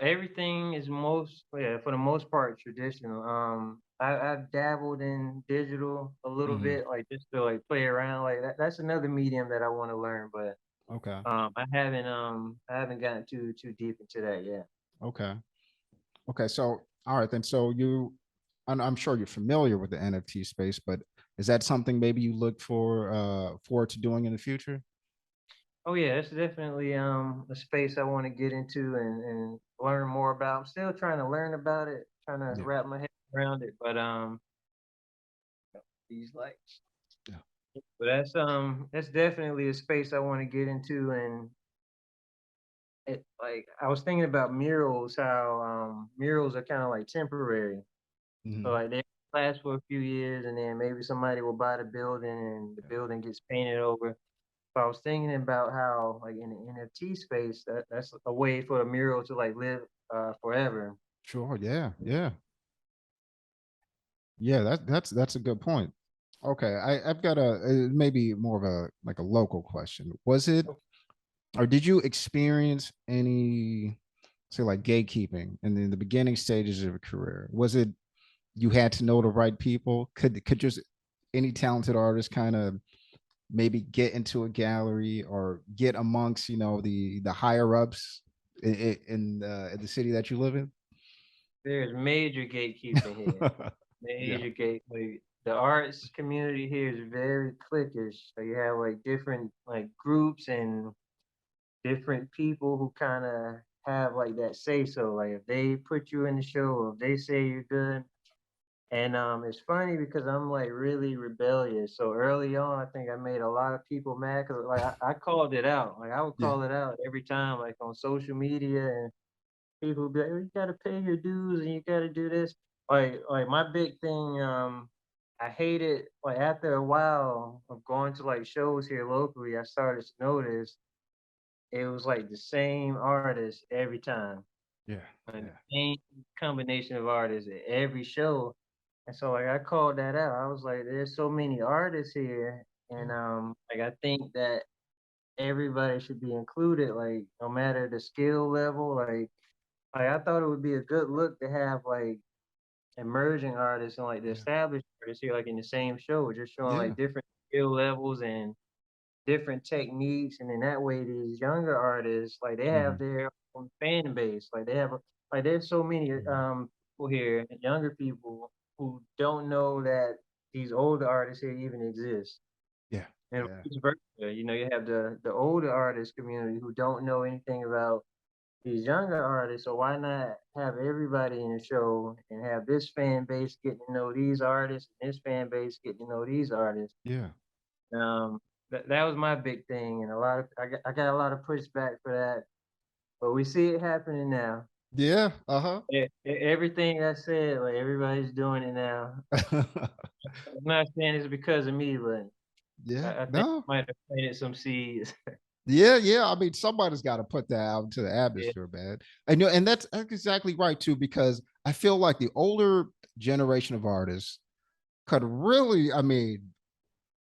Everything is yeah, for the most part traditional. I've dabbled in digital a little Hmm. bit, like just to like play around. Like that's another medium that I want to learn, but Okay. I haven't gotten too deep into that yet. Okay. Okay. So all right then. So I'm sure you're familiar with the NFT space, but is that something maybe you look forward to doing in the future? Oh yeah, it's definitely a space I want to get into and learn more about. I'm still trying to learn about it, trying to Yeah. wrap my head around it, but these lights. Yeah. But that's definitely a space I want to get into, and like I was thinking about murals, how murals are kind of like temporary. So Hmm. like they last for a few years, and then maybe somebody will buy the building, and the building gets painted over. So I was thinking about how like in the NFT space, that's a way for a mural to like live forever. Sure. Yeah. Yeah. Yeah. That's a good point. Okay, I've got maybe more of a like a local question. Was it or did you experience any say like gatekeeping in the beginning stages of a career? Was it you had to know the right people? Could just any talented artist kind of maybe get into a gallery or get amongst the higher ups in the city that you live in? there's major gatekeeping here. Yeah. Major gate. Like, the arts community here is very cliquish. So you have like different like groups and different people who kind of have like that say so. Like if they put you in the show, or if they say you're good. And it's funny because I'm like really rebellious. So early on, I think I made a lot of people mad because like I called it out. Like I would Yeah. call it out every time, like on social media, and people would be like, "Oh, you gotta pay your dues and you gotta do this." Like my big thing, I hate it. Like after a while of going to like shows here locally, I started to notice it was like the same artist every time, Yeah. like Yeah. the same combination of artists at every show. And so like I called that out. I was like, there's so many artists here, and like I think that everybody should be included, like no matter the skill level. Like I thought it would be a good look to have like emerging artists and like the Yeah. established artists here like in the same show, just showing Yeah. like different skill levels and different techniques, and then that way these younger artists like they have Mhm. their own fan base. Like they have like there's so many Mhm. people here, younger people who don't know that these older artists here even exist. Yeah. And Yeah. vice versa, you have the older artist community who don't know anything about these younger artists. So why not have everybody in the show and have this fan base getting to know these artists, and this fan base getting to know these artists? Yeah. That was my big thing, and I got a lot of pushback for that, but we see it happening now. Yeah. Uh-huh. Everything I said, like everybody's doing it now. I'm not saying it's because of me, but Yeah. I think No. I might have planted some seeds. Yeah, yeah. I mean, somebody's got to put that out into the Yeah, atmosphere, man. I know, and that's exactly right too, because I feel like the older generation of artists could really, I mean,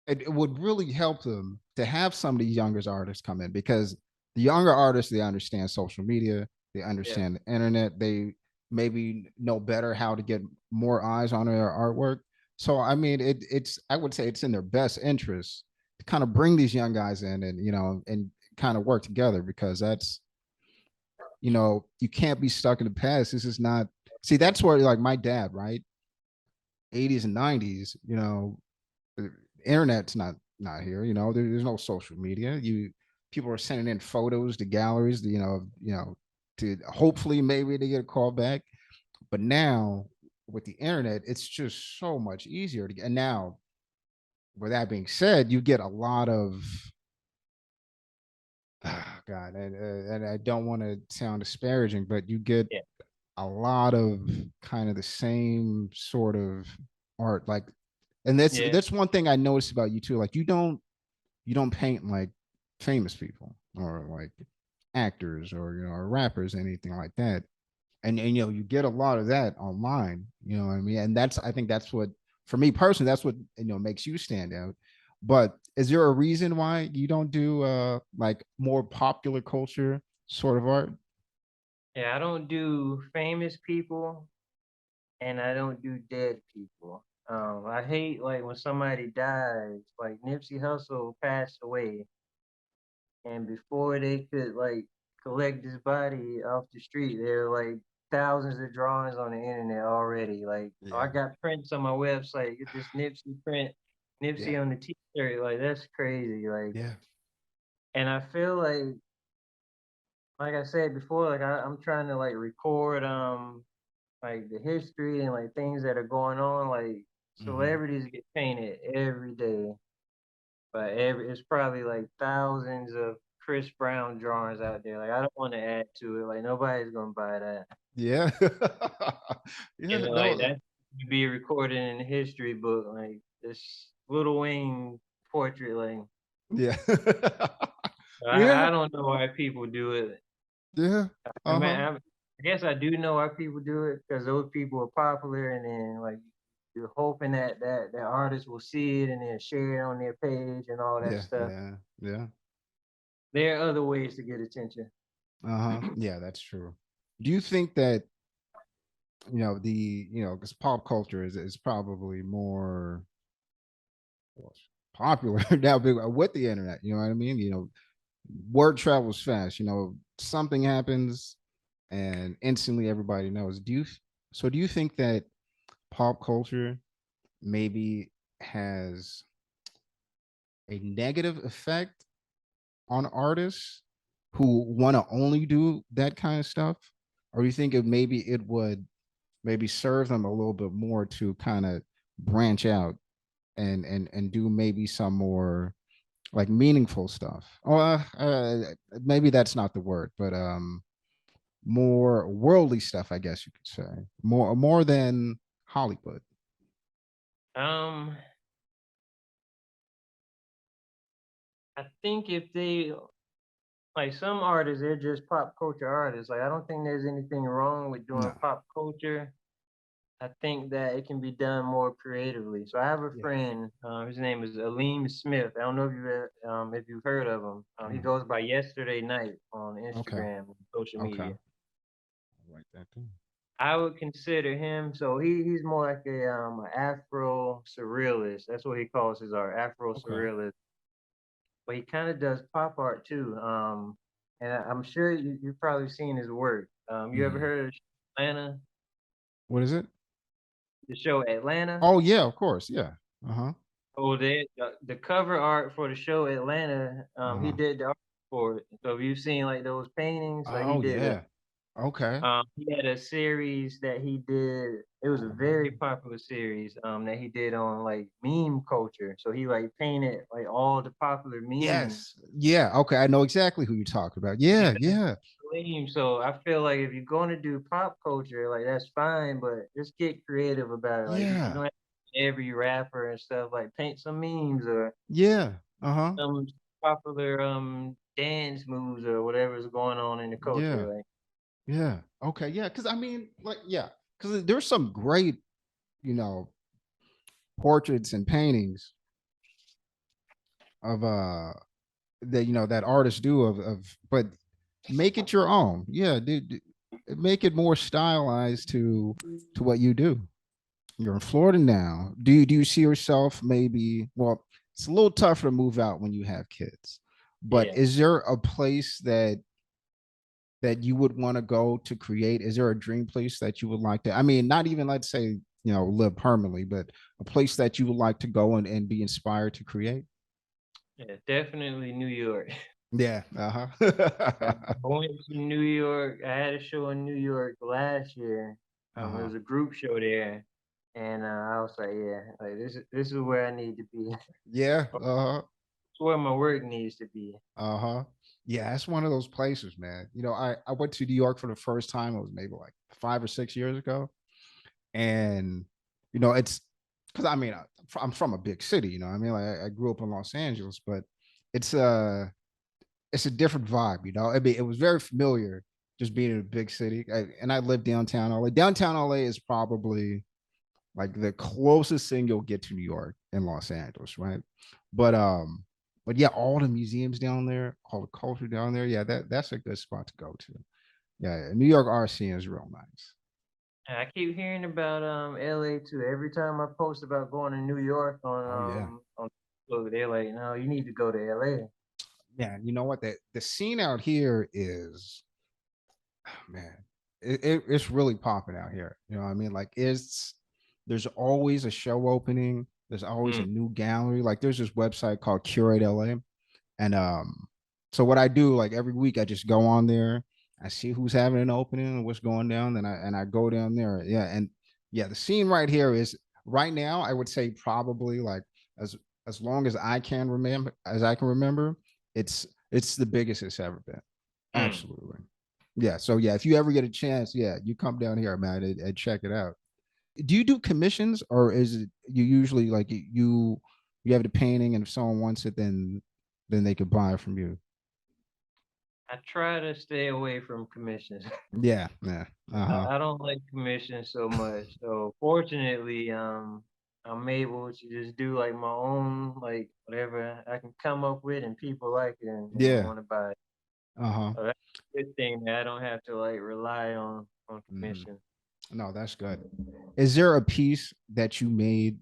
it would really help them to have some of these younger artists come in, because the younger artists, they understand social media, they yeah, understand the internet, they maybe know better how to get more eyes on their artwork. So I mean, it's I would say it's in their best interest to kind of bring these young guys in, and and kind of work together, because that's, you can't be stuck in the past. This is not, see, that's where, like, my dad, right, 80s and 90s, the internet's not here. There's no social media. People are sending in photos to galleries, to hopefully maybe they get a call back. But now with the internet, it's just so much easier to get. And now, with that being said, you get a lot of, God, and I don't want to sound disparaging, but you get yeah, a lot of kind of the same sort of art, like, and that's yeah, that's one thing I noticed about you too. Like, you don't paint like famous people, or like actors, or or rappers, anything like that. And you get a lot of that online, what I mean? And I think that's what, for me personally, that's what makes you stand out. But is there a reason why you don't do like more popular culture sort of art? yeah. I don't do famous people, and I don't do dead people. I hate like when somebody dies, like Nipsey Hussle passed away, and before they could like collect his body off the street, there were like thousands of drawings on the internet already. Like, oh, I Yeah. got prints on my website. Get this Nipsey print, Yeah. Nipsey on the T-shirt. Like that's crazy. Like, Yeah. and I feel like I said before, like I'm trying to like record like the history and like things that are going on. Like Hmm. celebrities get painted every day, but it's probably like thousands of Chris Brown drawings out there. Like I don't want to add to it. Like nobody's gonna buy that. Yeah. You Yeah. know, like No. that to be recorded in the history book. Like this Little Wayne portrait. Like Yeah. I Yeah. don't know why people do it. Yeah. I mean, Uh-huh. I guess I do know why people do it because those people are popular, and then like you're hoping that artists will see it and then share it on their page and all that Yeah. stuff. Yeah. Yeah. There are other ways to get attention. Uh-huh. Yeah, that's true. Do you think that, because pop culture is probably more, well, popular now, with the internet, you know what I mean? Word travels fast, something happens and instantly everybody knows. Do you So do you think that pop culture maybe has a negative effect on artists who want to only do that kind of stuff? Or do you think it would maybe serve them a little bit more to kind of branch out and do maybe some more like meaningful stuff? Or maybe that's not the word, but more worldly stuff, I guess you could say. More than Hollywood. Um, I think if they like some artists, they're just pop culture artists. Like I don't think there's anything wrong with doing No. pop culture. I think that it can be done more creatively. So I have a Yeah. friend. His name is Aleem Smith. I don't know if you've heard of him. He Mm. goes by Yesterday Night on Okay. Instagram and social Okay. media. I like that too. I would consider him. So he's more like a Afro surrealist. That's what he calls his art, Afro Okay. surrealist. But he kind of does pop art too. And I'm sure you've probably seen his work. You ever Mhm. heard of Atlanta? What is it? The show Atlanta? Oh yeah, of course. Yeah. Uh-huh. Oh, the cover art for the show Atlanta, he Uh-huh. did the art for it. So if you've seen like those paintings, like he Oh did yeah. Okay. he had a series that he did. It was a very popular series that he did on like meme culture. So he like painted like all the popular memes. Yes. Yeah. Okay. I know exactly who you're talking about. Yeah, Yeah. Yeah. meme. So I feel like if you're going to do pop culture, like that's fine, but just get creative about it. Like you Yeah. don't have to be every rapper and stuff. Like paint some memes or Yeah. Uh-huh. some popular dance moves or whatever's going on in the Yeah. culture. Like Yeah. Okay. Yeah. Cause I mean, like, yeah, because there's some great, you know, portraits and paintings of that that artists do of but make it your own. Yeah, dude, make it more stylized to what you do. You're in Florida now. Do you see yourself maybe? Well, it's a little tougher to move out when you have kids, but yeah. is there a place that you would want to go to create? Is there a dream place that you would like to? I mean, not even let's say live permanently, but a place that you would like to go and be inspired to create. Yeah, definitely New York. Yeah. I Uh-huh. went to New York. I had a show in New York last year. It Uh-huh. was a group show there, and I was like, yeah, like this is where I need to be. Yeah. It's Uh-huh. where my work needs to be. Uh-huh. Yeah, that's one of those places, man. I went to New York for the first time. It was maybe like 5 or 6 years ago. And it's because I mean I'm from a big city, I mean, like I grew up in Los Angeles, but it's a it's a different vibe, I mean, it was very familiar just being in a big city. And I live downtown LA. Downtown LA is probably like the closest thing you'll get to New York and Los Angeles, right? But yeah, all the museums down there, all the culture down there, yeah, that's a good spot to go to. Yeah, New York art scene is real nice. And I keep hearing about LA too. Every time I post about going to New York Oh yeah. on Facebook, they're like, no, you need to go to LA. Yeah, you know what? The scene out here is, man, it's really popping out here. You know what I mean? Like there's always a show opening. There's always a Mm. new gallery. Like there's this website called Curate LA. And so what I do, like every week, I just go on there. I see who's having an opening and what's going down. Then I go down there. Yeah, and yeah, the scene right here is right now. I would say probably like as as long as I can remember, it's the biggest it's ever been. Mm. Absolutely. Yeah. So yeah, if you ever get a chance, yeah, you come down here, man, and check it out. Do you do commissions, or is it you usually like you have the painting, and if someone wants it, then they could buy it from you? I try to stay away from commissions. Yeah, yeah. Uh-huh. I don't like commissions so much. So fortunately, I'm able to just do like my own, like whatever I can come up with, and people like it and Yeah. want to buy it. Uh-huh. So that's a good thing that I don't have to like rely on Mhm. commission. No, that's good. Is there a piece that you made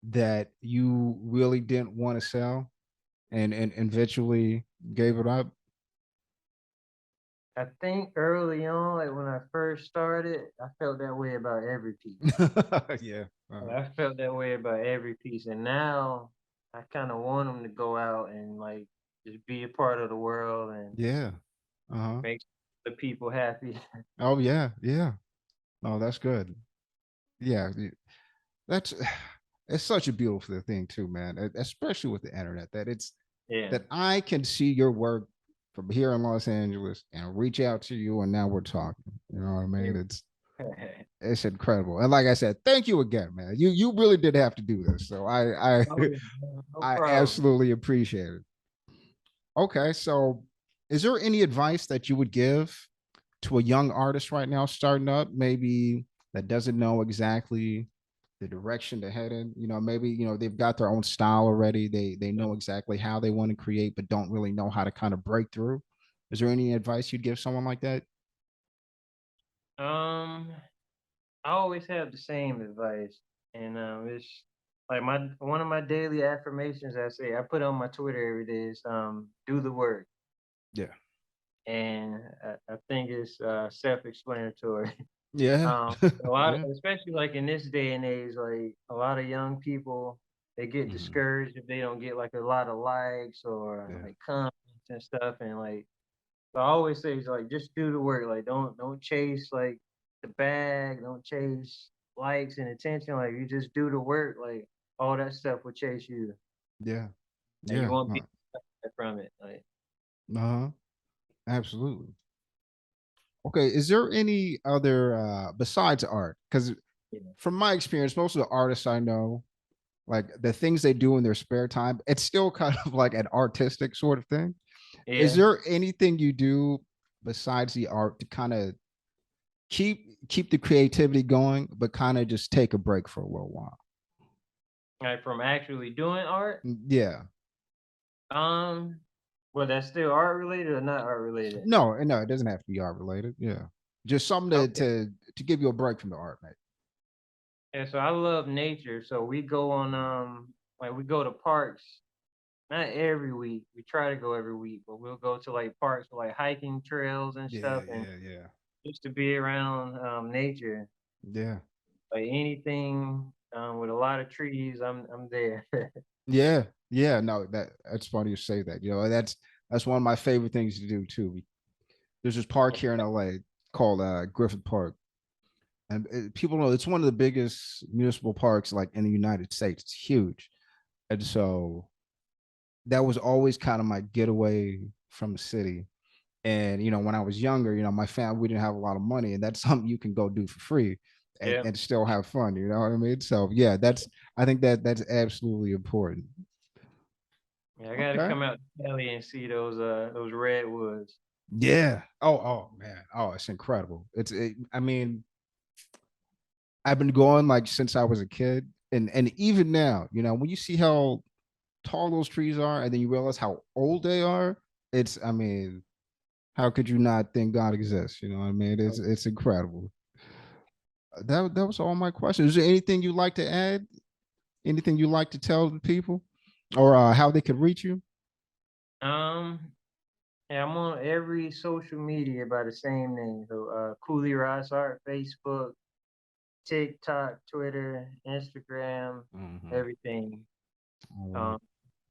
that you really didn't want to sell and eventually gave it up? I think early on, like when I first started, I felt that way about every piece. Yeah. I felt that way about every piece, and now I kind of want them to go out and like just be a part of the world and Yeah. Uh-huh. make the people happy. Oh yeah, yeah. Oh, that's good. Yeah, that's it's such a beautiful thing too, man. Especially with the internet, that it's Yeah. that I can see your work from here in Los Angeles and reach out to you, and now we're talking. You know what I mean? It's incredible. And like I said, thank you again, man. You really did have to do this, so I Oh, yeah, no I problem. absolutely appreciate it. Okay, so is there any advice that you would give to a young artist right now starting up, maybe that doesn't know exactly the direction to head in? Maybe they've got their own style already. They know exactly how they want to create, but don't really know how to kind of break through. Is there any advice you'd give someone like that? Um, I always have the same advice, and it's like my one of my daily affirmations. I put on my Twitter every day is do the work, Yeah. and I think it's self-explanatory. Yeah. A lot of, Yeah. especially like in this day and age, like a lot of young people, they get Mhm. discouraged if they don't get like a lot of likes or Yeah. like comments and stuff. And like so I always say, is like just do the work. Like don't chase like the bag, don't chase likes and attention. Like you just do the work. Like all that stuff will chase you, Yeah. and you Yeah. won't be from it. Like Uh-huh. Absolutely. Okay. Is there any other besides art? Because yeah, from my experience, most of the artists I know, like the things they do in their spare time, it's still kind of like an artistic sort of thing. Is yeah. there anything you do besides the art to kind of keep the creativity going, but kind of just take a break for a little while? Like from actually doing art. Yeah. Um, well, that's still art related or not art related? No, no, it doesn't have to be art related. Yeah. Just something to Okay. to give you a break from the art, mate. Yeah, so I love nature. So we go on like we go to parks, not every week. We try to go every week, but we'll go to like parks with like hiking trails and Yeah, stuff and yeah, yeah. just to be around nature. Yeah. Like anything with a lot of trees, I'm there. Yeah. Yeah. No, that's funny you say that. That's one of my favorite things to do too. There's this park here in LA called Griffith Park. And people know it's one of the biggest municipal parks like in the United States. It's huge. And so that was always kind of my getaway from the city. And when I was younger, my family, we didn't have a lot of money, and that's something you can go do for free and, Yeah. and still have fun. You know what I mean? So yeah, I think that's absolutely important. Yeah, I gotta Okay. come out to Cali and see those redwoods. Yeah. Oh man. Oh, it's incredible. I mean, I've been going like since I was a kid, and even now, when you see how tall those trees are, and then you realize how old they are, I mean, how could you not think God exists? You know what I mean? It's incredible. That was all my questions. Is there anything you'd like to add? Anything you'd like to tell the people, or how they could reach you? Um, yeah, I'm on every social media by the same name. So Cooley Ross Art, Facebook, TikTok, Twitter, Instagram, Mhm. everything. All right. Um,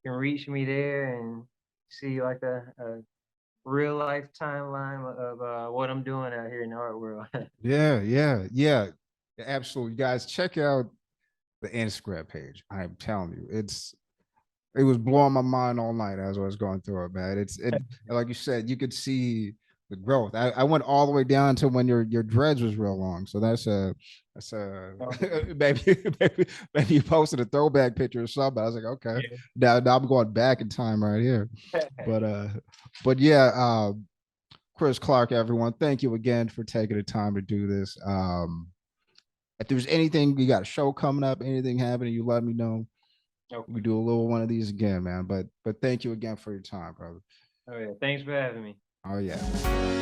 you can reach me there and see like a real life timeline of what I'm doing out here in the art world. Yeah, yeah, yeah. Absolutely, guys. Check out the Instagram page. I'm telling you, it was blowing my mind all night as I was going through it, man. Like you said, you could see the growth. I went all the way down to when your dreads was real long. So that's Um, maybe you posted a throwback picture or something. I was like, okay, yeah. now I'm going back in time right here. But yeah, Chris Clark, everyone, thank you again for taking the time to do this. If there's anything, you got a show coming up, anything happening, you let me know. We Okay. do a little one of these again, man. But thank you again for your time, brother. Oh yeah. Thanks for having me. Oh yeah.